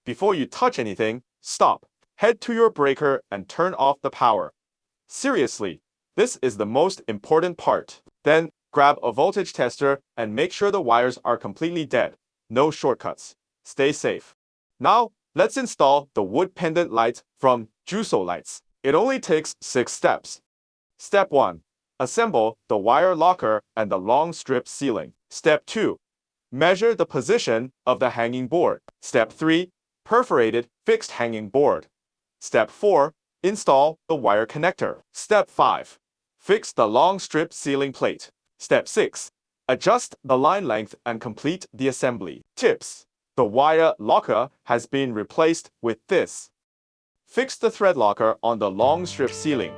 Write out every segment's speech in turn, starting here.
Before you touch anything, stop, head to your breaker and turn off the power. Seriously, this is the most important part. Then, grab a voltage tester and make sure the wires are completely dead. No shortcuts. Stay safe. Now, let's install the wood pendant light from Jusole lights. It only takes 6 steps. Step 1. Assemble the wire locker and the long strip ceiling. Step 2. Measure the position of the hanging board. Step 3. Perforated fixed hanging board. Step 4. Install the wire connector. Step 5. Fix the long strip ceiling plate. Step 6. Adjust the line length and complete the assembly. Tips. The wire locker has been replaced with this. Fix the thread locker on the long strip ceiling.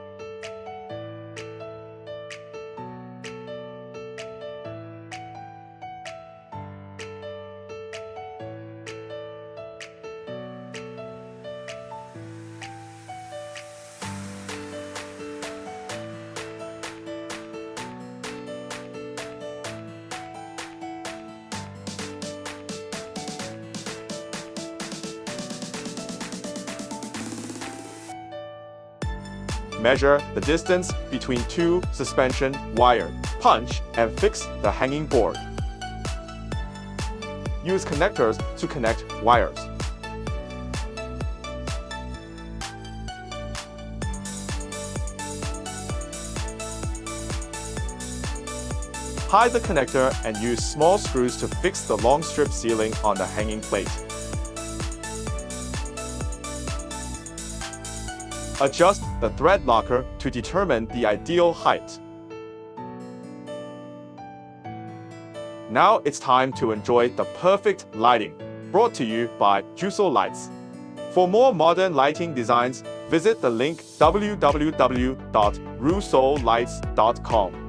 Measure the distance between 2 suspension wires. Punch and fix the hanging board. Use connectors to connect wires. Hide the connector and use small screws to fix the long strip ceiling on the hanging plate. Adjust the thread locker to determine the ideal height. Now it's time to enjoy the perfect lighting, brought to you by Jusole Lights. For more modern lighting designs, visit the link www.rusolelights.com.